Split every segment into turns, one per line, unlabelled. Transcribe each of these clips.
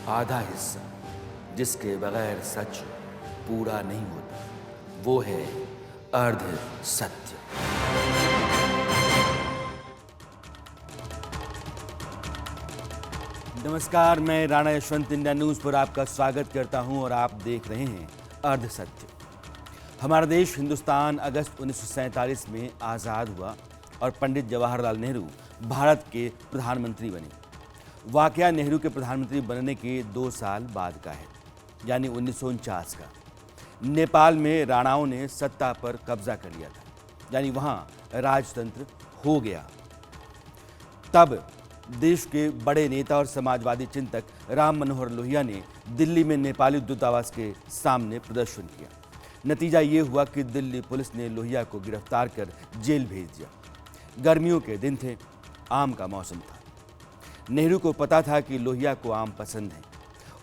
आधा हिस्सा जिसके बगैर सच पूरा नहीं होता, वो है अर्ध सत्य। नमस्कार, मैं राणा यशवंत इंडिया न्यूज़ पर आपका स्वागत करता हूं और आप देख रहे हैं अर्ध सत्य। हमारा देश हिंदुस्तान अगस्त 1947 में आज़ाद हुआ और पंडित जवाहरलाल नेहरू भारत के प्रधानमंत्री बने। वाकया नेहरू के प्रधानमंत्री बनने के 2 साल बाद का है, यानी 1949 का। नेपाल में राणाओं ने सत्ता पर कब्जा कर लिया था, यानी वहाँ राजतंत्र हो गया। तब देश के बड़े नेता और समाजवादी चिंतक राम मनोहर लोहिया ने दिल्ली में नेपाली दूतावास के सामने प्रदर्शन किया। नतीजा ये हुआ कि दिल्ली पुलिस ने लोहिया को गिरफ्तार कर जेल भेज दिया। गर्मियों के दिन थे, आम का मौसम था। नेहरू को पता था कि लोहिया को आम पसंद है।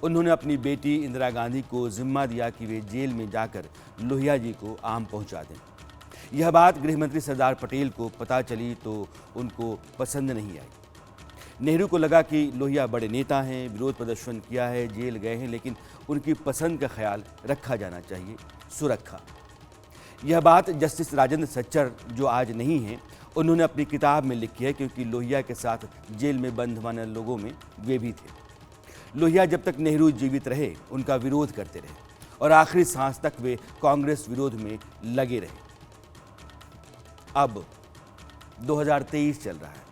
उन्होंने अपनी बेटी इंदिरा गांधी को जिम्मा दिया कि वे जेल में जाकर लोहिया जी को आम पहुंचा दें। यह बात गृहमंत्री सरदार पटेल को पता चली तो उनको पसंद नहीं आई। नेहरू को लगा कि लोहिया बड़े नेता हैं, विरोध प्रदर्शन किया है, जेल गए हैं, लेकिन उनकी पसंद का ख्याल रखा जाना चाहिए, सुरक्षा। यह बात जस्टिस राजेंद्र सच्चर, जो आज नहीं हैं, उन्होंने अपनी किताब में लिखी है, क्योंकि लोहिया के साथ जेल में बंद होने लोगों में वे भी थे। लोहिया जब तक नेहरू जीवित रहे उनका विरोध करते रहे और आखिरी सांस तक वे कांग्रेस विरोध में लगे रहे। अब 2023 चल रहा है,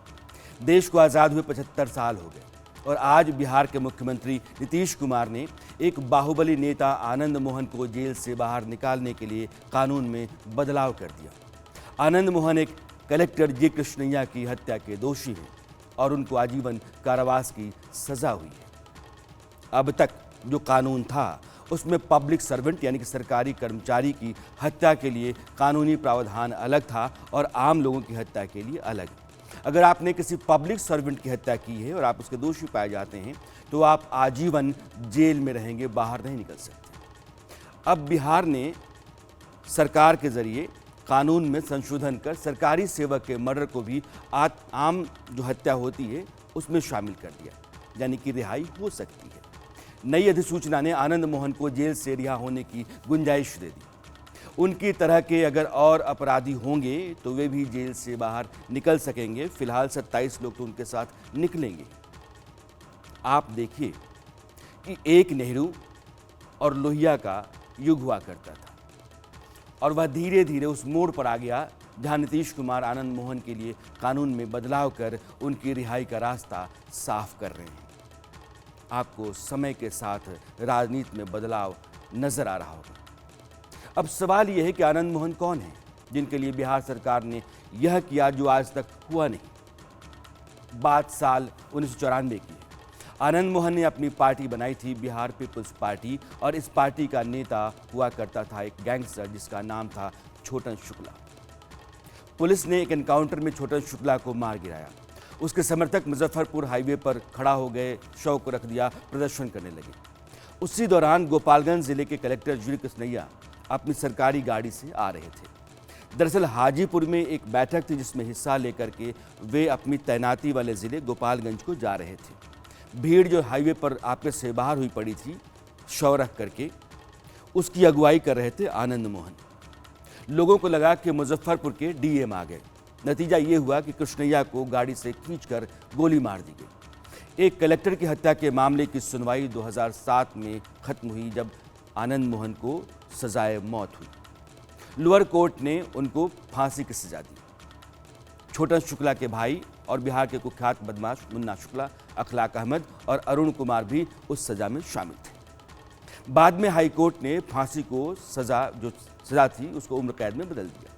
देश को आज़ाद हुए 75 साल हो गए और आज बिहार के मुख्यमंत्री नीतीश कुमार ने एक बाहुबली नेता आनंद मोहन को जेल से बाहर निकालने के लिए कानून में बदलाव कर दिया। आनंद मोहन एक कलेक्टर जी कृष्णैया की हत्या के दोषी हैं और उनको आजीवन कारावास की सजा हुई है। अब तक जो कानून था उसमें पब्लिक सर्वेंट यानी कि सरकारी कर्मचारी की हत्या के लिए कानूनी प्रावधान अलग था और आम लोगों की हत्या के लिए अलग। अगर आपने किसी पब्लिक सर्वेंट की हत्या की है और आप उसके दोषी पाए जाते हैं तो आप आजीवन जेल में रहेंगे, बाहर नहीं निकल सकते। अब बिहार ने सरकार के जरिए कानून में संशोधन कर सरकारी सेवक के मर्डर को भी आम जो हत्या होती है उसमें शामिल कर दिया, यानी कि रिहाई हो सकती है। नई अधिसूचना ने आनंद मोहन को जेल से रिहा होने की गुंजाइश दे दी। उनकी तरह के अगर और अपराधी होंगे तो वे भी जेल से बाहर निकल सकेंगे। फिलहाल 27 लोग तो उनके साथ निकलेंगे। आप देखिए कि एक नेहरू और लोहिया का युग हुआ करता था और वह धीरे धीरे उस मोड़ पर आ गया जहां नीतीश कुमार आनंद मोहन के लिए कानून में बदलाव कर उनकी रिहाई का रास्ता साफ कर रहे हैं। आपको समय के साथ राजनीति में बदलाव नजर आ रहा होगा। अब सवाल यह है कि आनंद मोहन कौन है जिनके लिए बिहार सरकार ने यह किया जो आज तक हुआ नहीं। बात साल 1994 की है। आनंद मोहन ने अपनी पार्टी बनाई थी, बिहार पीपुल्स पार्टी, और इस पार्टी का नेता हुआ करता था एक गैंगस्टर जिसका नाम था छोटन शुक्ला। पुलिस ने एक एनकाउंटर में छोटन शुक्ला को मार गिराया। उसके समर्थक मुजफ्फरपुर हाईवे पर खड़ा हो गए, शव को रख दिया, प्रदर्शन करने लगे। उसी दौरान गोपालगंज जिले के कलेक्टर जी कृष्णैया अपनी सरकारी गाड़ी से आ रहे थे। दरअसल हाजीपुर में एक बैठक थी जिसमें हिस्सा लेकर के वे अपनी तैनाती वाले जिले गोपालगंज को जा रहे थे। भीड़ जो हाईवे पर आपके से बाहर हुई पड़ी थी शव रख करके, उसकी अगुवाई कर रहे थे आनंद मोहन। लोगों को लगा कि मुजफ्फरपुर के डीएम आ गए। नतीजा ये हुआ कि कृष्णैया को गाड़ी से खींचकर गोली मार दी गई। एक कलेक्टर की हत्या के मामले की सुनवाई 2007 में खत्म हुई जब आनंद मोहन को सजाए मौत हुई। लोअर कोर्ट ने उनको फांसी की सजा दी। छोटन शुक्ला के भाई और बिहार के कुख्यात बदमाश मुन्ना शुक्ला, अखलाक अहमद और अरुण कुमार भी उस सजा में शामिल थे। बाद में हाई कोर्ट ने फांसी को सजा थी उसको उम्र कैद में बदल दिया।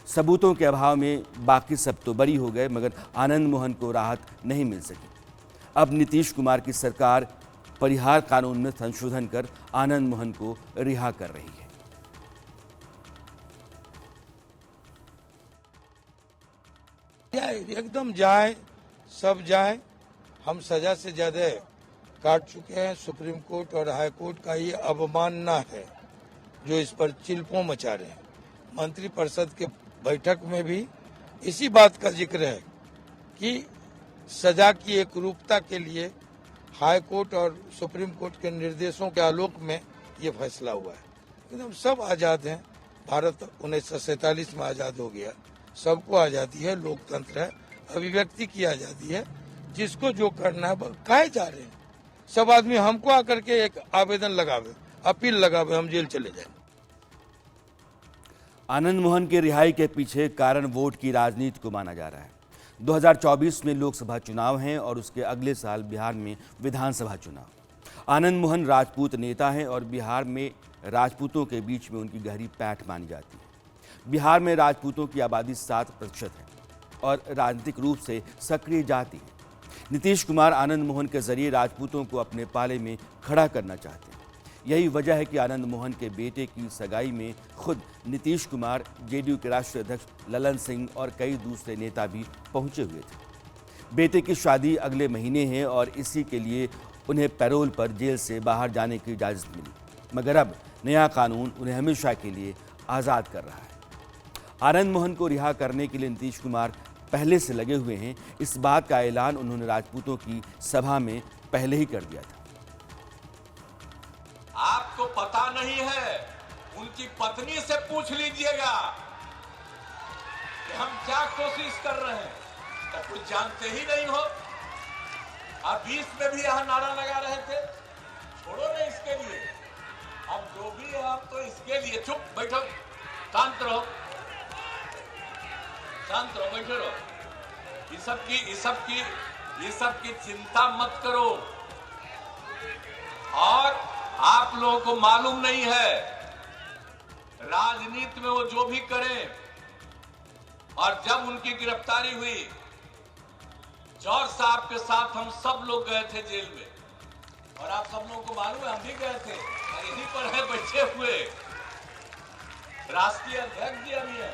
सबूतों के अभाव में बाकी सब तो बरी हो गए, मगर आनंद मोहन को राहत नहीं मिल सकी। अब नीतीश कुमार की सरकार परिहार कानून में संशोधन कर आनंद मोहन को रिहा कर रही है।
एकदम जाए, सब जाए। हम सजा से ज्यादा काट चुके हैं। सुप्रीम कोर्ट और हाई कोर्ट का ये अवमानना है जो इस पर चिल्पों मचा रहे हैं। मंत्रिपरिषद के बैठक में भी इसी बात का जिक्र है कि सजा की एक रूपता के लिए हाई कोर्ट और सुप्रीम कोर्ट के निर्देशों के आलोक में ये फैसला हुआ है। एकदम सब आज़ाद हैं। भारत 1947 में आज़ाद हो गया। सबको आज़ादी है, लोकतंत्र है, अभिव्यक्ति की आज़ादी है। जिसको जो करना है काहे जा रहे हैं। सब आदमी हमको आकर के एक आवेदन लगावे, अपील लगावे, हम जेल चले जाए।
आनंद मोहन के रिहाई के पीछे कारण वोट की राजनीति को माना जा रहा है। 2024 में लोकसभा चुनाव हैं और उसके अगले साल बिहार में विधानसभा चुनाव। आनंद मोहन राजपूत नेता हैं और बिहार में राजपूतों के बीच में उनकी गहरी पैठ मानी जाती है। बिहार में राजपूतों की आबादी 7% है और राजनीतिक रूप से सक्रिय जाति है। नीतीश कुमार आनंद मोहन के जरिए राजपूतों को अपने पाले में खड़ा करना चाहते हैं। यही वजह है कि आनंद मोहन के बेटे की सगाई में खुद नीतीश कुमार, जेडीयू के राष्ट्रीय अध्यक्ष ललन सिंह और कई दूसरे नेता भी पहुंचे हुए थे। बेटे की शादी अगले महीने है और इसी के लिए उन्हें पैरोल पर जेल से बाहर जाने की इजाज़त मिली, मगर अब नया कानून उन्हें हमेशा के लिए आज़ाद कर रहा है। आनंद मोहन को रिहा करने के लिए नीतीश कुमार पहले से लगे हुए हैं। इस बात का ऐलान उन्होंने राजपूतों की सभा में पहले ही कर दिया था।
आपको पता नहीं है, उनकी पत्नी से पूछ लीजिएगा कि हम क्या कोशिश कर रहे हैं, तो कुछ जानते ही नहीं हो। आप बीच में भी यहां नारा लगा रहे थे, छोड़ो नहीं इसके लिए, अब जो भी है आप तो इसके लिए। चुप बैठो, शांत रहो, शांत रहो, बैठे रहो। ये सब की चिंता मत करो। और आप लोगों को मालूम नहीं है, राजनीति में वो जो भी करें, और जब उनकी गिरफ्तारी हुई, जौहर साहब के साथ हम सब लोग गए थे जेल में, और आप सब लोगों को मालूम है हम भी गए थे, और यहीं पर है बैठे हुए राष्ट्रीय अध्यक्ष जी अभी है,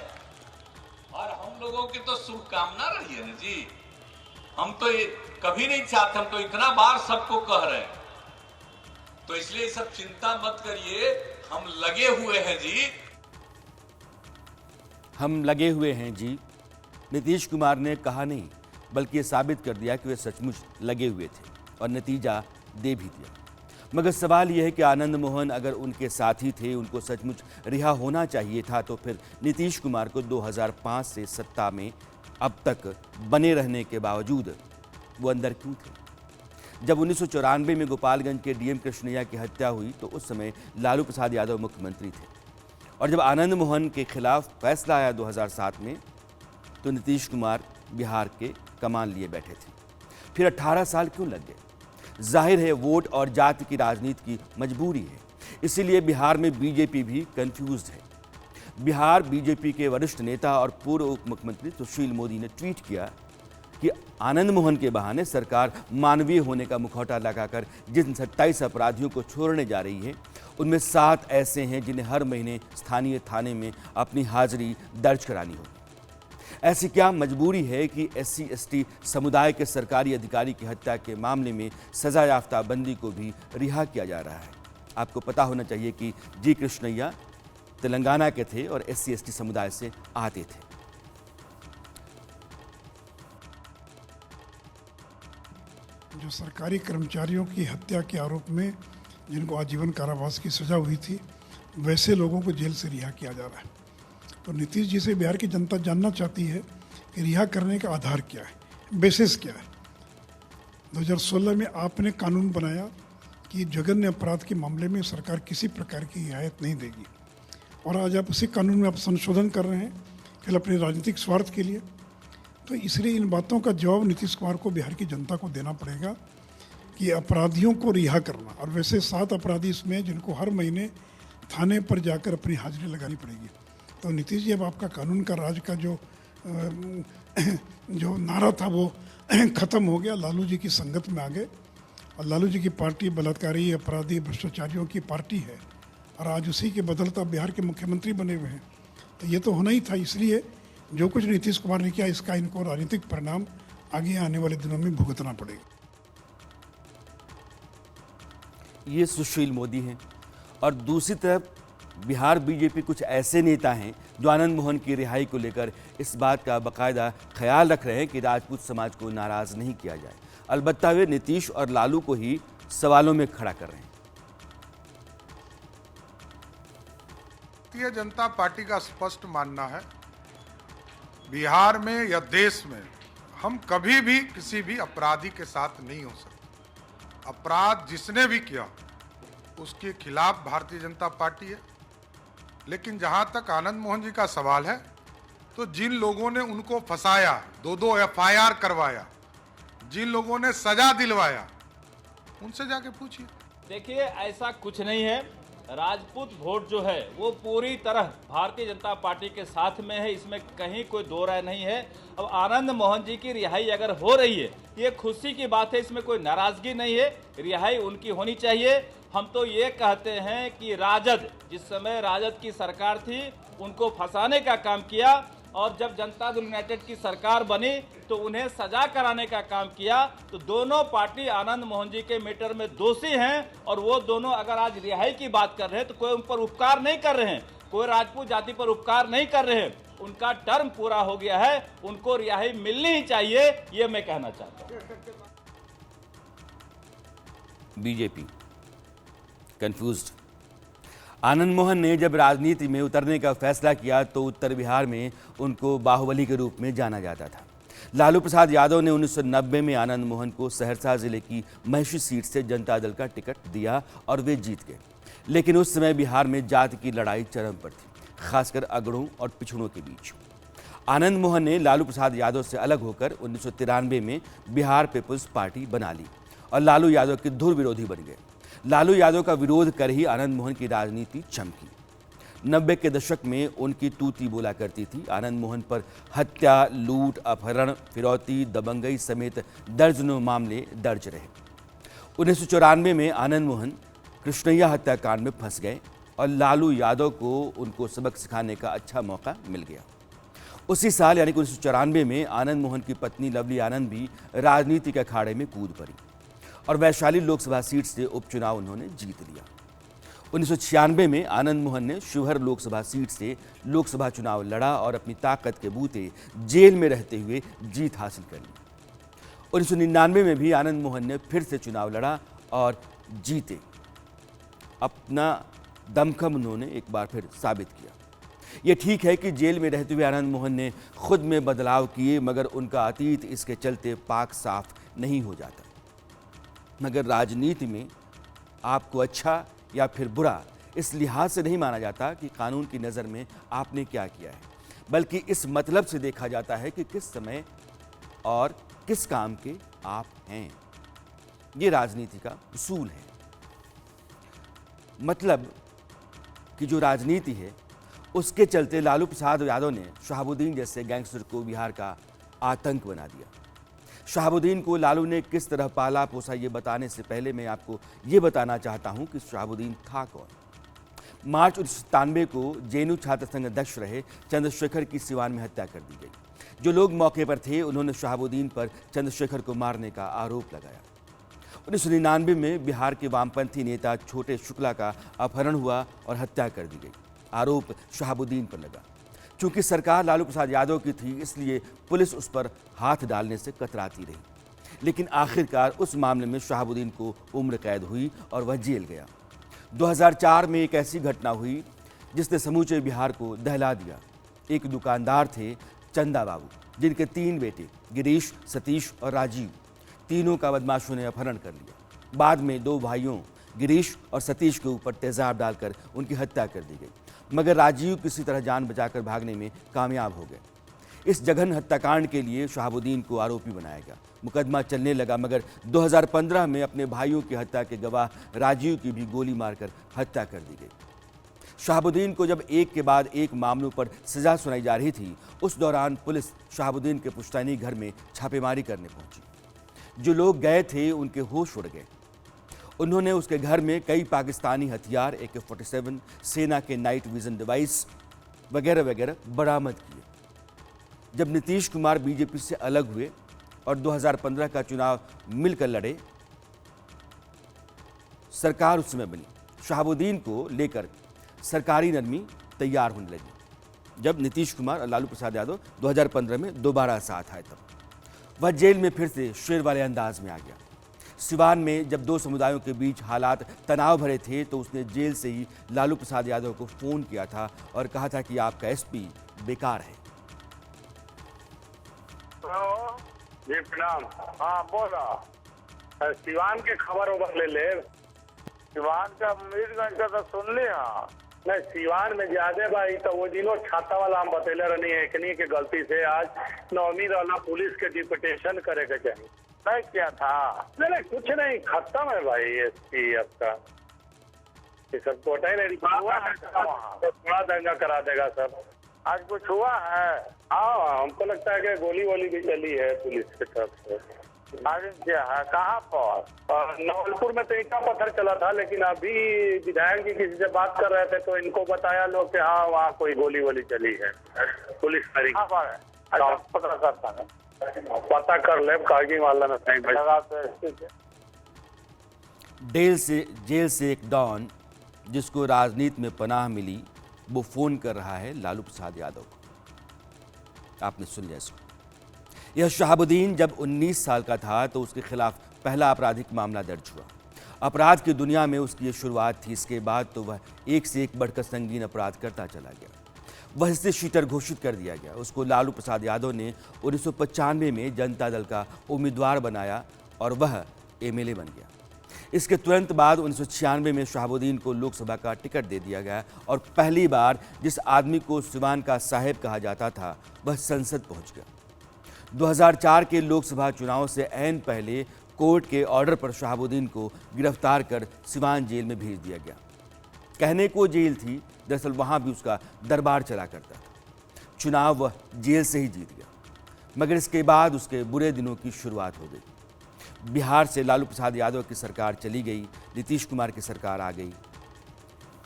और हम लोगों की तो शुभकामना रही है ना जी। हम तो ये कभी नहीं चाहते, हम तो इतना बार सबको कह रहे हैं, तो इसलिए सब चिंता मत करिए, हम लगे हुए हैं जी।
हम लगे हुए हैं जी, नीतीश कुमार ने कहा नहीं, बल्कि ये साबित कर दिया कि वे सचमुच लगे हुए थे और नतीजा दे भी दिया। मगर सवाल यह है कि आनंद मोहन अगर उनके साथी थे, उनको सचमुच रिहा होना चाहिए था, तो फिर नीतीश कुमार को 2005 से सत्ता में अब तक बने रहने के बावजूद वो अंदर क्यों थे? जब 1994 में गोपालगंज के डीएम कृष्णैया की हत्या हुई तो उस समय लालू प्रसाद यादव मुख्यमंत्री थे, और जब आनंद मोहन के खिलाफ फैसला आया 2007 में तो नीतीश कुमार बिहार के कमान लिए बैठे थे। फिर 18 साल क्यों लग गए? जाहिर है वोट और जाति की राजनीति की मजबूरी है, इसीलिए बिहार में बीजेपी भी कंफ्यूज है। बिहार बीजेपी के वरिष्ठ नेता और पूर्व उप मुख्यमंत्री सुशील मोदी ने ट्वीट किया कि आनंद मोहन के बहाने सरकार मानवीय होने का मुखौटा लगाकर जिन 27 अपराधियों को छोड़ने जा रही है, उनमें 7 ऐसे हैं जिन्हें हर महीने स्थानीय थाने में अपनी हाजिरी दर्ज करानी होगी। ऐसी क्या मजबूरी है कि SC/ST समुदाय के सरकारी अधिकारी की हत्या के मामले में सजा याफ्ता बंदी को भी रिहा किया जा रहा है? आपको पता होना चाहिए कि जी कृष्णैया तेलंगाना के थे और SC/ST समुदाय से आते थे।
जो सरकारी कर्मचारियों की हत्या के आरोप में जिनको आजीवन कारावास की सजा हुई थी, वैसे लोगों को जेल से रिहा किया जा रहा है। तो नीतीश जी से बिहार की जनता जानना चाहती है कि रिहा करने का आधार क्या है, बेसिस क्या है। 2016 में आपने कानून बनाया कि जघन्य अपराध के मामले में सरकार किसी प्रकार की रियायत नहीं देगी, और आज आप उसी कानून में आप संशोधन कर रहे हैं केवल अपने राजनीतिक स्वार्थ के लिए। तो इसलिए इन बातों का जवाब नीतीश कुमार को बिहार की जनता को देना पड़ेगा कि अपराधियों को रिहा करना, और वैसे 7 अपराधी इसमें जिनको हर महीने थाने पर जाकर अपनी हाजिरी लगानी पड़ेगी। तो नीतीश जी, अब आपका कानून का राज का जो नारा था वो ख़त्म हो गया। लालू जी की संगत में आ गए, और लालू जी की पार्टी बलात्कारी, अपराधी, भ्रष्टाचारियों की पार्टी है, और आज उसी के बदलता बिहार के मुख्यमंत्री बने हुए हैं। तो ये तो होना ही था। इसलिए जो कुछ नीतीश कुमार ने किया, इसका इनको राजनीतिक परिणाम आगे आने वाले दिनों में भुगतना पड़ेगा।
ये सुशील मोदी हैं, और दूसरी तरफ बिहार बीजेपी कुछ ऐसे नेता हैं जो आनंद मोहन की रिहाई को लेकर इस बात का बाकायदा ख्याल रख रहे हैं कि राजपूत समाज को नाराज़ नहीं किया जाए। अलबत्ता वे नीतीश और लालू को ही सवालों में खड़ा कर रहे हैं।
भारतीय जनता पार्टी का स्पष्ट मानना है, बिहार में या देश में हम कभी भी किसी भी अपराधी के साथ नहीं हो सकते। अपराध जिसने भी किया उसके खिलाफ भारतीय जनता पार्टी है। लेकिन जहां तक आनंद मोहन जी का सवाल है, तो जिन लोगों ने उनको फंसाया, 2-2 FIR करवाया, जिन लोगों ने सजा दिलवाया, उनसे जाके पूछिए।
देखिए, ऐसा कुछ नहीं है। राजपूत वोट जो है वो पूरी तरह भारतीय जनता पार्टी के साथ में है, इसमें कहीं कोई दो राय नहीं है। अब आनंद मोहन जी की रिहाई अगर हो रही है, ये खुशी की बात है, इसमें कोई नाराजगी नहीं है, रिहाई उनकी होनी चाहिए। हम तो ये कहते हैं कि राजद, जिस समय राजद की सरकार थी, उनको फंसाने का काम किया, और जब जनता दल यूनाइटेड की सरकार बनी तो उन्हें सजा कराने का काम किया। तो दोनों पार्टी आनंद मोहन जी के मैटर में दोषी हैं, और वो दोनों अगर आज रिहाई की बात कर रहे हैं तो कोई उन पर उपकार नहीं कर रहे हैं, कोई राजपूत जाति पर उपकार नहीं कर रहे हैं। उनका टर्म पूरा हो गया है, उनको रिहाई मिलनी ही चाहिए, ये मैं कहना चाहता हूँ।
BJP confused. आनंद मोहन ने जब राजनीति में उतरने का फैसला किया तो उत्तर बिहार में उनको बाहुबली के रूप में जाना जाता था। लालू प्रसाद यादव ने 1990 में आनंद मोहन को सहरसा जिले की महिषी सीट से जनता दल का टिकट दिया और वे जीत गए। लेकिन उस समय बिहार में जाति की लड़ाई चरम पर थी, खासकर अगड़ों और पिछड़ों के बीच। आनंद मोहन ने लालू प्रसाद यादव से अलग होकर 1993 में बिहार पीपुल्स पार्टी बना ली और लालू यादव के धुर विरोधी बन गए। लालू यादव का विरोध कर ही आनंद मोहन की राजनीति चमकी। 90 के दशक में उनकी तूती बोला करती थी। आनंद मोहन पर हत्या, लूट, अपहरण, फिरौती, दबंगई समेत दर्जनों मामले दर्ज रहे। 1994 में आनंद मोहन कृष्णैया हत्याकांड में फंस गए और लालू यादव को उनको सबक सिखाने का अच्छा मौका मिल गया। उसी साल यानी कि 1994 में आनंद मोहन की पत्नी लवली आनंद भी राजनीति के अखाड़े में कूद पड़ी और वैशाली लोकसभा सीट से उपचुनाव उन्होंने जीत लिया। 1996 में आनंद मोहन ने शिवहर लोकसभा सीट से लोकसभा चुनाव लड़ा और अपनी ताकत के बूते जेल में रहते हुए जीत हासिल कर ली। 1999 में भी आनंद मोहन ने फिर से चुनाव लड़ा और जीते। अपना दमखम उन्होंने एक बार फिर साबित किया। ये ठीक है कि जेल में रहते हुए आनंद मोहन ने खुद में बदलाव किए, मगर उनका अतीत इसके चलते पाक साफ नहीं हो जाता। मगर राजनीति में आपको अच्छा या फिर बुरा इस लिहाज से नहीं माना जाता कि कानून की नज़र में आपने क्या किया है, बल्कि इस मतलब से देखा जाता है कि किस समय और किस काम के आप हैं। ये राजनीति का उसूल है। मतलब कि जो राजनीति है उसके चलते लालू प्रसाद यादव ने शहाबुद्दीन जैसे गैंगस्टर को बिहार का आतंक बना दिया। शहाबुद्दीन को लालू ने किस तरह पाला पोसा ये बताने से पहले मैं आपको ये बताना चाहता हूं कि शहाबुद्दीन था कौन। मार्च 1997 को जेएनयू छात्र संघ अध्यक्ष रहे चंद्रशेखर की सिवान में हत्या कर दी गई। जो लोग मौके पर थे उन्होंने शहाबुद्दीन पर चंद्रशेखर को मारने का आरोप लगाया। 1999 में बिहार के वामपंथी नेता छोटे शुक्ला का अपहरण हुआ और हत्या कर दी गई। आरोप शहाबुद्दीन पर लगा। चूंकि सरकार लालू प्रसाद यादव की थी, इसलिए पुलिस उस पर हाथ डालने से कतराती रही। लेकिन आखिरकार उस मामले में शहाबुद्दीन को उम्र कैद हुई और वह जेल गया। 2004 में एक ऐसी घटना हुई जिसने समूचे बिहार को दहला दिया। एक दुकानदार थे चंदा बाबू, जिनके 3 बेटे गिरीश, सतीश और राजीव, तीनों का बदमाशों ने अपहरण कर लिया। बाद में 2 भाइयों गिरीश और सतीश के ऊपर तेजाब डालकर उनकी हत्या कर दी गई, मगर राजीव किसी तरह जान बचाकर भागने में कामयाब हो गए। इस जघन्य हत्याकांड के लिए शहाबुद्दीन को आरोपी बनाया गया। मुकदमा चलने लगा, मगर 2015 में अपने भाइयों की हत्या के गवाह राजीव की भी गोली मारकर हत्या कर दी गई। शहाबुद्दीन को जब एक के बाद एक मामलों पर सजा सुनाई जा रही थी, उस दौरान पुलिस शहाबुद्दीन के पुश्तैनी घर में छापेमारी करने पहुंची। जो लोग गए थे उनके होश उड़ गए। उन्होंने उसके घर में कई पाकिस्तानी हथियार, AK-47, सेना के नाइट विजन डिवाइस वगैरह वगैरह बरामद किए। जब नीतीश कुमार बीजेपी से अलग हुए और 2015 का चुनाव मिलकर लड़े, सरकार उस समय बनी। शहाबुद्दीन को लेकर सरकारी नरमी तैयार होने लगी। जब नीतीश कुमार और लालू प्रसाद यादव 2015 में दोबारा साथ आए, तब वह जेल में फिर से शेर वाले अंदाज में आ गया। सिवान में जब दो समुदायों के बीच हालात तनाव भरे थे तो उसने जेल से ही लालू प्रसाद यादव को फोन किया था और कहा था कि आपका एसपी बेकार है।
हेलो जी प्रणाम। हाँ बोला। सिवान के खबर उबर ले ले। सिवान का मीरगंज का तो सुन ली। हाँ नहीं सिवान में ज्यादा भाई तो वो दिनों छाता वाला हम बतेले रहनी है एकनी के गलती से आज नौमी वाला पुलिस के डिप्यूटेशन करे के चाहिए नहीं किया था। नहीं कुछ नहीं खत्म है भाई एसपी आपका ये सब कोटा ही नहीं हुआ है तो थोड़ा दंगा करा देगा सब। आज कुछ हुआ है? हाँ हमको लगता है कि गोली वोली भी चली है पुलिस की तरफ से। क्या है कहाँ पर? नवलपुर में तो ईटा पत्थर चला था लेकिन अभी विधायक जी किसी से बात कर रहे थे तो इनको बताया लोग कि हाँ वहाँ कोई गोली वोली चली है पुलिस पता करता है पता कर ले कागजी वाला में
जेल से एक डॉन जिसको राजनीति में पनाह मिली वो फोन कर रहा है लालू प्रसाद यादव को। आपने सुन लिया इसको। यह शहाबुद्दीन जब 19 साल का था तो उसके खिलाफ पहला आपराधिक मामला दर्ज हुआ। अपराध की दुनिया में उसकी यह शुरुआत थी। इसके बाद तो वह एक से एक बढ़कर संगीन अपराध करता चला गया। वह इससे शीटर घोषित कर दिया गया। उसको लालू प्रसाद यादव ने 1995 में जनता दल का उम्मीदवार बनाया और वह एमएलए बन गया। इसके तुरंत बाद 1996 में शहाबुद्दीन को लोकसभा का टिकट दे दिया गया और पहली बार जिस आदमी को सिवान का साहेब कहा जाता था वह संसद पहुंच गया। 2004 के लोकसभा चुनाव से ऐन पहले कोर्ट के ऑर्डर पर शहाबुद्दीन को गिरफ्तार कर सिवान जेल में भेज दिया गया। कहने को जेल थी, दरअसल वहां भी उसका दरबार चला करता था। चुनाव वह जेल से ही जीत गया, मगर इसके बाद उसके बुरे दिनों की शुरुआत हो गई। बिहार से लालू प्रसाद यादव की सरकार चली गई, नीतीश कुमार की सरकार आ गई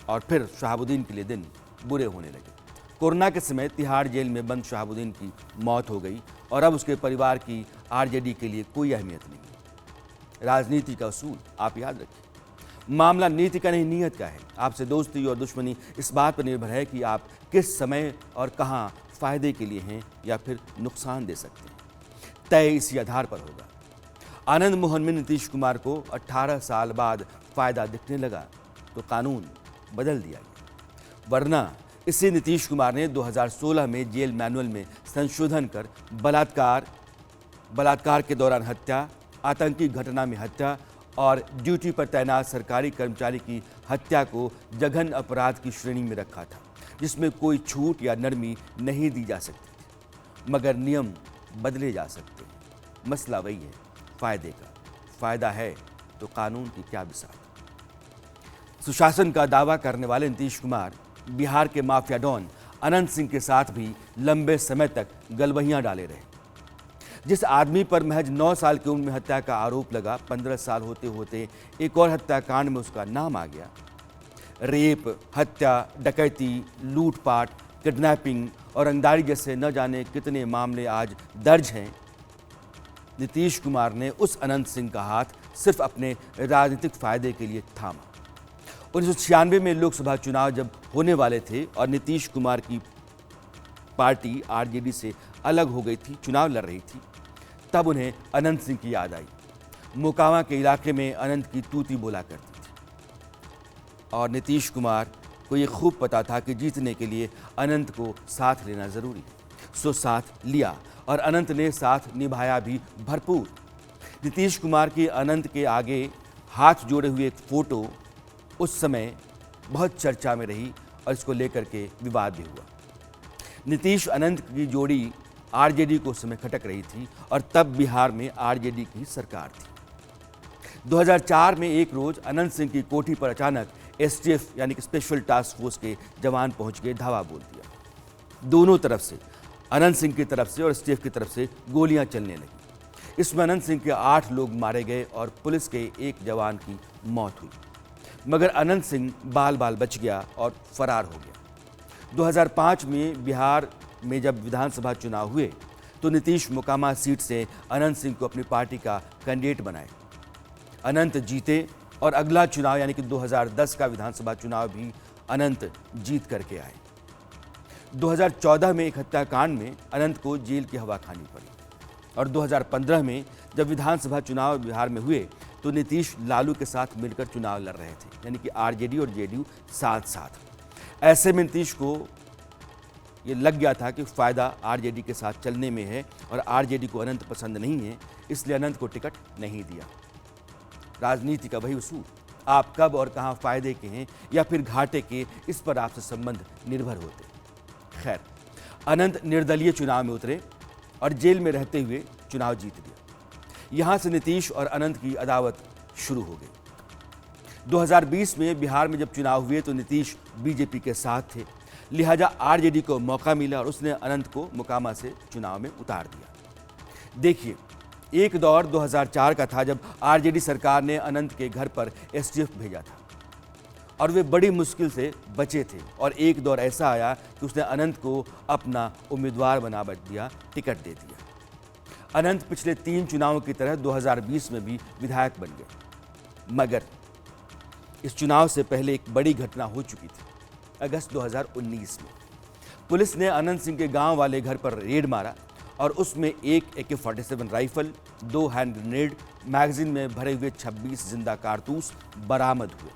और फिर शहाबुद्दीन के लिए दिन बुरे होने लगे। कोरोना के समय तिहाड़ जेल में बंद शहाबुद्दीन की मौत हो गई और अब उसके परिवार की आरजेडी के लिए कोई अहमियत नहीं। राजनीति का उसूल आप याद रखिए, मामला नीति का नहीं नीयत का है। आपसे दोस्ती और दुश्मनी इस बात पर निर्भर है कि आप किस समय और कहां फायदे के लिए हैं या फिर नुकसान दे सकते हैं। तय इसी आधार पर होगा। आनंद मोहन में नीतीश कुमार को 18 साल बाद फायदा दिखने लगा तो कानून बदल दिया गया, वरना इसी नीतीश कुमार ने 2016 में जेल मैनुअल में संशोधन कर बलात्कार के दौरान हत्या, आतंकी घटना में हत्या और ड्यूटी पर तैनात सरकारी कर्मचारी की हत्या को जघन्य अपराध की श्रेणी में रखा था, जिसमें कोई छूट या नरमी नहीं दी जा सकती थी, मगर नियम बदले जा सकते हैं। मसला वही है, फायदे का। फायदा है तो कानून की क्या बिसात। सुशासन का दावा करने वाले नीतीश कुमार बिहार के माफिया डॉन अनंत सिंह के साथ भी लंबे समय तक गलबहियां डाले रहे। जिस आदमी पर महज 9 साल की उम्र में हत्या का आरोप लगा, 15 साल होते होते एक और हत्याकांड में उसका नाम आ गया। रेप, हत्या, डकैती, लूटपाट, किडनैपिंग और रंगदारी जैसे न जाने कितने मामले आज दर्ज हैं। नीतीश कुमार ने उस अनंत सिंह का हाथ सिर्फ अपने राजनीतिक फायदे के लिए थामा। 1996 में लोकसभा चुनाव जब होने वाले थे और नीतीश कुमार की पार्टी आरजेडी से अलग हो गई थी, चुनाव लड़ रही थी, तब उन्हें अनंत सिंह की याद आई। मोकामा के इलाके में अनंत की तूती बोला करती थी और नीतीश कुमार को ये खूब पता था कि जीतने के लिए अनंत को साथ लेना जरूरी है। सो साथ लिया और अनंत ने साथ निभाया भी भरपूर। नीतीश कुमार की अनंत के आगे हाथ जोड़े हुए एक फोटो उस समय बहुत चर्चा में रही और इसको लेकर के विवाद भी हुआ। नीतीश अनंत की जोड़ी आरजेडी को उस समय खटक रही थी और तब बिहार में आरजेडी की सरकार थी। 2004 में एक रोज अनंत सिंह की कोठी पर अचानक एसटीएफ यानी कि स्पेशल टास्क फोर्स के जवान पहुंच गए, धावा बोल दिया। दोनों तरफ से, अनंत सिंह की तरफ से और एसटीएफ की तरफ से गोलियां चलने लगी। इसमें अनंत सिंह के 8 लोग मारे गए और पुलिस के एक जवान की मौत हुई, मगर अनंत सिंह बाल बाल बच गया और फरार हो गया। 2005 में बिहार में जब विधानसभा चुनाव हुए तो नीतीश मोकामा सीट से अनंत सिंह को अपनी पार्टी का कैंडिडेट बनाए। अनंत जीते और अगला चुनाव यानी कि 2010 का विधानसभा चुनाव भी अनंत जीत करके आए। 2014 में एक हत्याकांड में अनंत को जेल की हवा खानी पड़ी। और 2015 में जब विधानसभा चुनाव बिहार में हुए तो नीतीश लालू के साथ मिलकर चुनाव लड़ रहे थे, यानी कि आरजेडी और जेडीयू साथ साथ। ऐसे में नीतीश को ये लग गया था कि फ़ायदा आरजेडी के साथ चलने में है और आरजेडी को अनंत पसंद नहीं है, इसलिए अनंत को टिकट नहीं दिया। राजनीति का वही उसूल, आप कब और कहां फायदे के हैं या फिर घाटे के, इस पर आपसे संबंध निर्भर होते। खैर, अनंत निर्दलीय चुनाव में उतरे और जेल में रहते हुए चुनाव जीत लिया। यहां से नीतीश और अनंत की अदावत शुरू हो गई। 2020 में बिहार में जब चुनाव हुए तो नीतीश बीजेपी के साथ थे, लिहाजा आरजेडी को मौका मिला और उसने अनंत को मोकामा से चुनाव में उतार दिया। देखिए, एक दौर 2004 का था जब आरजेडी सरकार ने अनंत के घर पर एसटीएफ भेजा था और वे बड़ी मुश्किल से बचे थे, और एक दौर ऐसा आया कि उसने अनंत को अपना उम्मीदवार बना दिया, टिकट दे दिया। अनंत पिछले 3 चुनावों की तरह 2020 में भी विधायक बन गए, मगर इस चुनाव से पहले एक बड़ी घटना हो चुकी थी। अगस्त 2019 में पुलिस ने अनंत सिंह के गांव वाले घर पर रेड मारा और उसमें एक AK-47 rifle, 2 hand grenade, magazine में भरे हुए 26 जिंदा कारतूस बरामद हुए।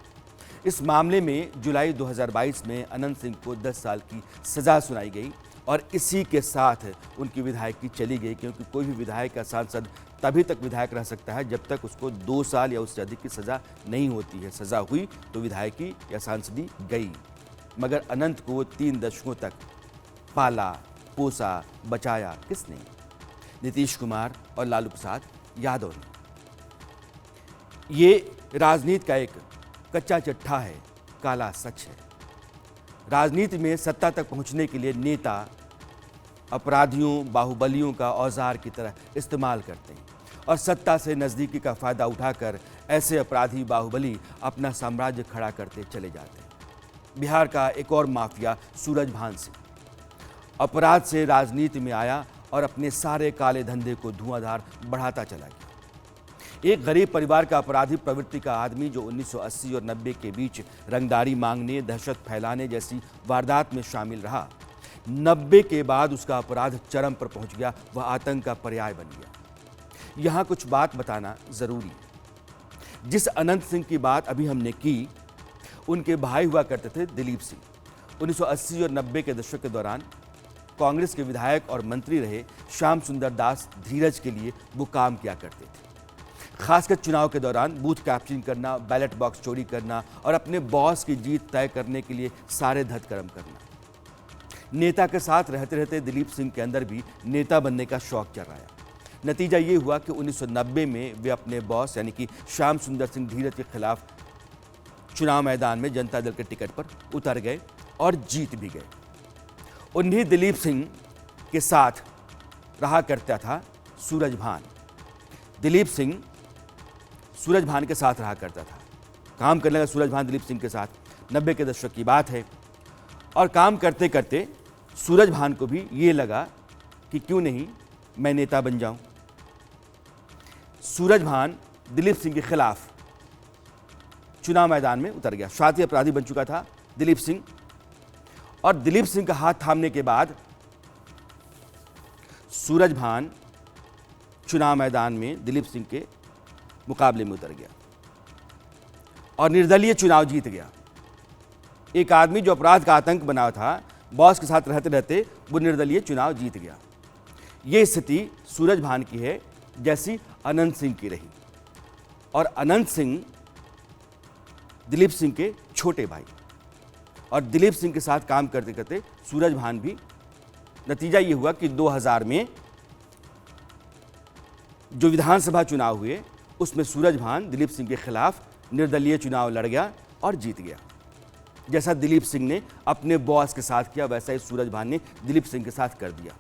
इस मामले में जुलाई 2022 में अनंत सिंह को 10 साल की सजा सुनाई गई और इसी के साथ उनकी विधायकी चली गई, क्योंकि कोई भी विधायक या सांसद तभी तक विधायक रह सकता है जब तक उसको 2 साल या उससे अधिक की सजा नहीं होती है। सजा हुई तो विधायकी या सांसदी गई, मगर अनंत को 3 दशकों तक पाला, पोसा, बचाया किसने? नीतीश कुमार और लालू प्रसाद यादव ने। ये राजनीति का एक कच्चा चिट्ठा है, काला सच है। राजनीति में सत्ता तक पहुंचने के लिए नेता अपराधियों, बाहुबलियों का औजार की तरह इस्तेमाल करते हैं और सत्ता से नज़दीकी का फायदा उठाकर ऐसे अपराधी बाहुबली अपना साम्राज्य खड़ा करते चले जाते हैं। बिहार का एक और माफिया सूरजभान सिंह अपराध से राजनीति में आया और अपने सारे काले धंधे को धुआंधार बढ़ाता चला गया। एक गरीब परिवार का अपराधी प्रवृत्ति का आदमी जो 1980 और 90 के बीच रंगदारी मांगने, दहशत फैलाने जैसी वारदात में शामिल रहा, 90 के बाद उसका अपराध चरम पर पहुंच गया, वह आतंक का पर्याय बन गया। यहां कुछ बात बताना जरूरी है। जिस अनंत सिंह की बात अभी हमने की, उनके भाई हुआ करते थे दिलीप सिंह। 1980 और 90 के दशक के दौरान कांग्रेस के विधायक और मंत्री रहे श्याम सुंदर दास धीरज के लिए वो काम किया करते थे। खासकर चुनाव के दौरान बूथ कैप्चरिंग करना, बैलेट बॉक्स चोरी करना और अपने बॉस की जीत तय करने के लिए सारे धतकर्म करना। नेता के साथ रहते रहते दिलीप सिंह के अंदर भी नेता बनने का शौक चल रहा है। नतीजा ये हुआ कि 1990 में वे अपने बॉस यानी कि श्याम सुंदर सिंह धीरज के खिलाफ चुनाव मैदान में जनता दल के टिकट पर उतर गए और जीत भी गए। उन्हीं दिलीप सिंह के साथ रहा करता था सूरजभान। दिलीप सिंह सूरजभान के साथ रहा करता था, काम करने लगा सूरजभान दिलीप सिंह के साथ। 90 के दशक की बात है और काम करते करते सूरजभान को भी ये लगा कि क्यों नहीं मैं नेता बन जाऊं। सूरजभान दिलीप सिंह के खिलाफ चुनाव मैदान में उतर गया। शातिर अपराधी बन चुका था दिलीप सिंह और दिलीप सिंह का हाथ थामने के बाद सूरजभान चुनाव मैदान में दिलीप सिंह के मुकाबले में उतर गया और निर्दलीय चुनाव जीत गया। एक आदमी जो अपराध का आतंक बना था, बॉस के साथ रहते रहते वो निर्दलीय चुनाव जीत गया। ये स्थिति सूरजभान की है जैसी अनंत सिंह की रही। और अनंत सिंह दिलीप सिंह के छोटे भाई और दिलीप सिंह के साथ काम करते करते सूरजभान भी। नतीजा ये हुआ कि 2000 में जो विधानसभा चुनाव हुए उसमें सूरजभान दिलीप सिंह के खिलाफ निर्दलीय चुनाव लड़ गया और जीत गया। जैसा दिलीप सिंह ने अपने बॉस के साथ किया, वैसा ही सूरजभान ने दिलीप सिंह के साथ कर दिया।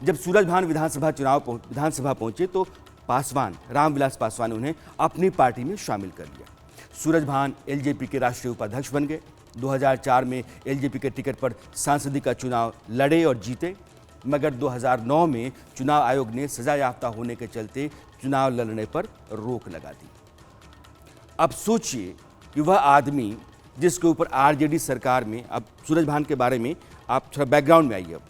जब सूरजभान विधानसभा पहुंचे तो पासवान, रामविलास पासवान ने उन्हें अपनी पार्टी में शामिल कर लिया। सूरजभान एलजेपी के राष्ट्रीय उपाध्यक्ष बन गए। 2004 में एलजेपी के टिकट पर सांसदी का चुनाव लड़े और जीते, मगर 2009 में चुनाव आयोग ने सजा याफ्ता होने के चलते चुनाव लड़ने पर रोक लगा दी। अब सोचिए कि वह आदमी जिसके ऊपर आरजेडी सरकार में, अब सूरजभान के बारे में आप थोड़ा बैकग्राउंड में आइए। अब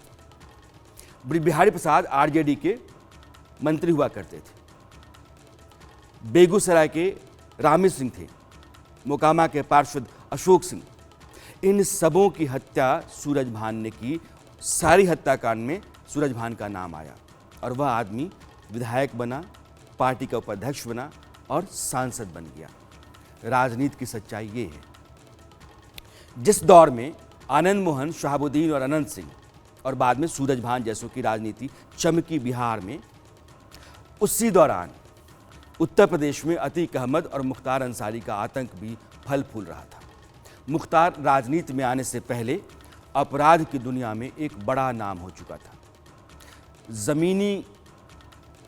बिहारी प्रसाद आरजेडी के मंत्री हुआ करते थे। बेगूसराय के रामी सिंह थे, मोकामा के पार्षद अशोक सिंह। इन सबों की हत्या सूरजभान ने की। सारी हत्याकांड में सूरजभान का नाम आया और वह आदमी विधायक बना, पार्टी का उपाध्यक्ष बना और सांसद बन गया। राजनीति की सच्चाई ये है। जिस दौर में आनंद मोहन, शहाबुद्दीन और अनंत सिंह और बाद में सूरजभान जैसों की राजनीति चमकी बिहार में, उसी दौरान उत्तर प्रदेश में अतीक अहमद और मुख्तार अंसारी का आतंक भी फल फूल रहा था। मुख्तार राजनीति में आने से पहले अपराध की दुनिया में एक बड़ा नाम हो चुका था।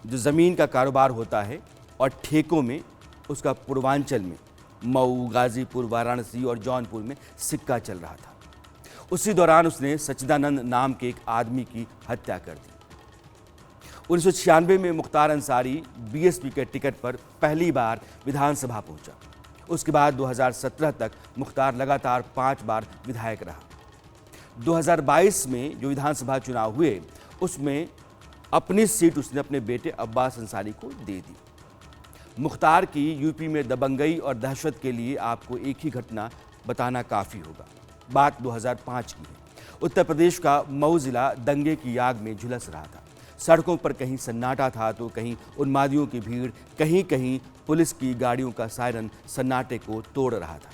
ज़मीन का कारोबार होता है और ठेकों में उसका पूर्वांचल में मऊ, गाजीपुर, वाराणसी और जौनपुर में सिक्का चल रहा था। उसी दौरान उसने सच्चिदानंद नाम के एक आदमी की हत्या कर दी। 1996 में मुख्तार अंसारी बीएसपी के टिकट पर पहली बार विधानसभा पहुंचा। उसके बाद 2017 तक मुख्तार लगातार 5 बार विधायक रहा। 2022 में जो विधानसभा चुनाव हुए उसमें अपनी सीट उसने अपने बेटे अब्बास अंसारी को दे दी। मुख्तार की यूपी में दबंगई और दहशत के लिए आपको एक ही घटना बताना काफ़ी होगा। बात 2005 की है। उत्तर प्रदेश का मऊ जिला दंगे की आग में झुलस रहा था। सड़कों पर कहीं सन्नाटा था तो कहीं उन्मादियों की भीड़, कहीं कहीं पुलिस की गाड़ियों का सायरन सन्नाटे को तोड़ रहा था।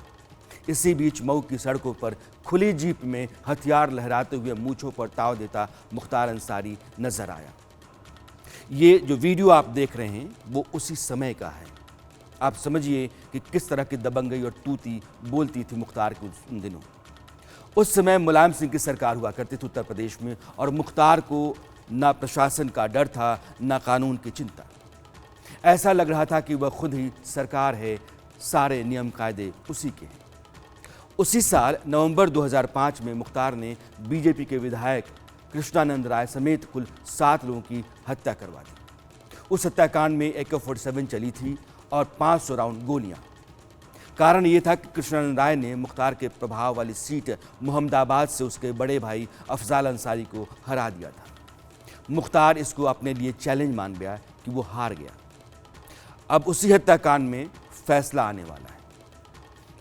इसी बीच मऊ की सड़कों पर खुली जीप में हथियार लहराते हुए मूंछों पर ताव देता मुख्तार अंसारी नजर आया। ये जो वीडियो आप देख रहे हैं वो उसी समय का है। आप समझिए कि किस तरह की दबंगई और तूती बोलती थी मुख्तार के उन दिनों। उस समय मुलायम सिंह की सरकार हुआ करती थी उत्तर प्रदेश में और मुख्तार को ना प्रशासन का डर था, ना कानून की चिंता। ऐसा लग रहा था कि वह खुद ही सरकार है, सारे नियम कायदे उसी के हैं। उसी साल नवंबर 2005 में मुख्तार ने बीजेपी के विधायक कृष्णानंद राय समेत कुल 7 लोगों की हत्या करवा दी। उस हत्याकांड में AK-47 चली थी और 500 राउंड गोलियां। कारण ये था कि कृष्णानंद राय ने मुख्तार के प्रभाव वाली सीट मोहम्मदाबाद से उसके बड़े भाई अफजाल अंसारी को हरा दिया था। मुख्तार इसको अपने लिए चैलेंज मान गया कि वो हार गया। अब उसी हत्याकांड में फैसला आने वाला है।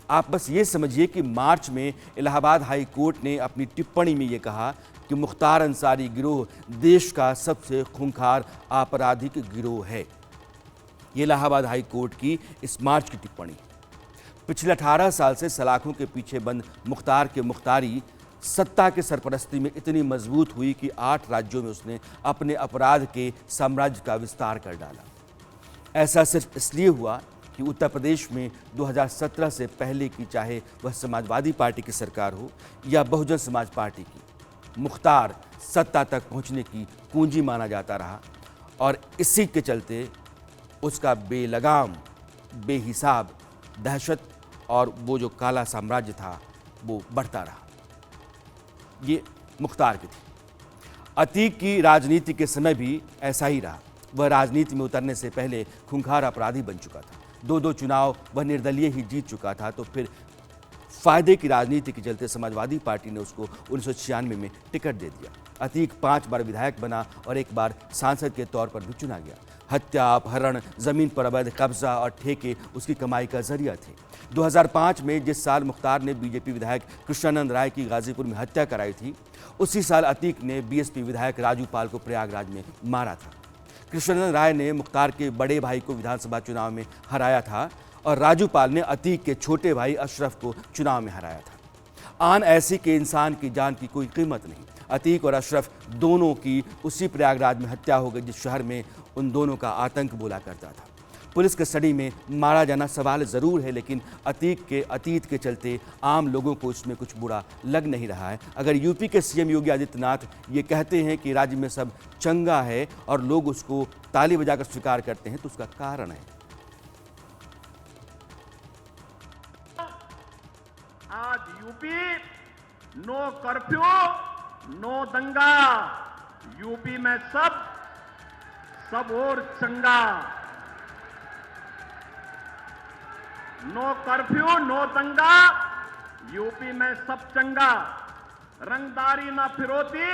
आप बस ये समझिए कि मार्च में इलाहाबाद हाई कोर्ट ने अपनी टिप्पणी में ये कहा कि मुख्तार अंसारी गिरोह देश का सबसे खूंखार आपराधिक गिरोह है। ये इलाहाबाद हाई कोर्ट की इस मार्च की टिप्पणी। पिछले 18 साल से सलाखों के पीछे बंद मुख्तार के मुख्तारी सत्ता के सरपरस्ती में इतनी मजबूत हुई कि 8 राज्यों में उसने अपने अपराध के साम्राज्य का विस्तार कर डाला। ऐसा सिर्फ इसलिए हुआ कि उत्तर प्रदेश में 2017 से पहले की, चाहे वह समाजवादी पार्टी की सरकार हो या बहुजन समाज पार्टी की, मुख्तार सत्ता तक पहुंचने की कुंजी माना जाता रहा और इसी के चलते उसका बेलगाम, बेहिसाब दहशत और वो जो काला साम्राज्य था वो बढ़ता रहा। ये मुख्तार की थी। अतीक की राजनीति के समय भी ऐसा ही रहा। वह राजनीति में उतरने से पहले खूंखार अपराधी बन चुका था। 2 चुनाव वह निर्दलीय ही जीत चुका था, तो फिर फायदे की राजनीति के चलते समाजवादी पार्टी ने उसको 1996 में टिकट दे दिया। अतीक 5 बार विधायक बना और 1 बार सांसद के तौर पर भी चुना गया। हत्या, अपहरण, जमीन पर अवैध कब्जा और ठेके उसकी कमाई का जरिया थे। 2005 में जिस साल मुख्तार ने बीजेपी विधायक कृष्णानंद राय की गाजीपुर में हत्या कराई थी, उसी साल अतीक ने बीएसपी विधायक राजू पाल को प्रयागराज में मारा था। कृष्णानंद राय ने मुख्तार के बड़े भाई को विधानसभा चुनाव में हराया था और राजू पाल ने अतीक के छोटे भाई अशरफ को चुनाव में हराया था। आन ऐसी के इंसान की जान की कोई कीमत नहीं। अतीक और अशरफ दोनों की उसी प्रयागराज में हत्या हो गई जिस शहर में उन दोनों का आतंक बोला करता था। पुलिस कस्टडी में मारा जाना सवाल ज़रूर है, लेकिन अतीक के अतीत के चलते आम लोगों को इसमें कुछ बुरा लग नहीं रहा है। अगर यूपी के सीएम योगी आदित्यनाथ ये कहते हैं कि राज्य में सब चंगा है और लोग उसको ताली बजाकर स्वीकार करते हैं, तो उसका कारण है।
आज यूपी नो कर्फ्यू, नो दंगा। यूपी में सब और चंगा। नो कर्फ्यू, नो दंगा। यूपी में सब चंगा। रंगदारी ना फिरौती।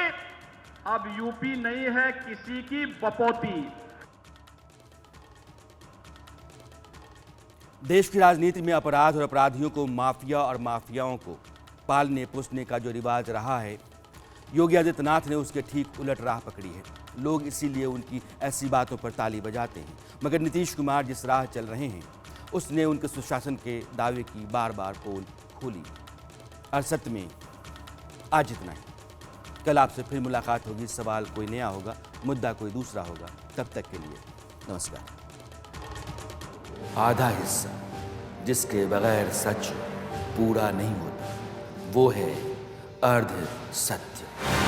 अब यूपी नहीं है किसी की बपौती।
देश की राजनीति में अपराध और अपराधियों को माफिया और माफियाओं को पालने पोसने का जो रिवाज रहा है, योगी आदित्यनाथ ने उसके ठीक उलट राह पकड़ी है। लोग इसीलिए उनकी ऐसी बातों पर ताली बजाते हैं, मगर नीतीश कुमार जिस राह चल रहे हैं उसने उनके सुशासन के दावे की बार बार पोल खोली। और सत्य में आज इतना ही। कल आपसे फिर मुलाकात होगी। सवाल कोई नया होगा, मुद्दा कोई दूसरा होगा। तब तक के लिए नमस्कार। आधा हिस्सा जिसके बगैर सच पूरा नहीं होता, वो है अर्ध सत्य।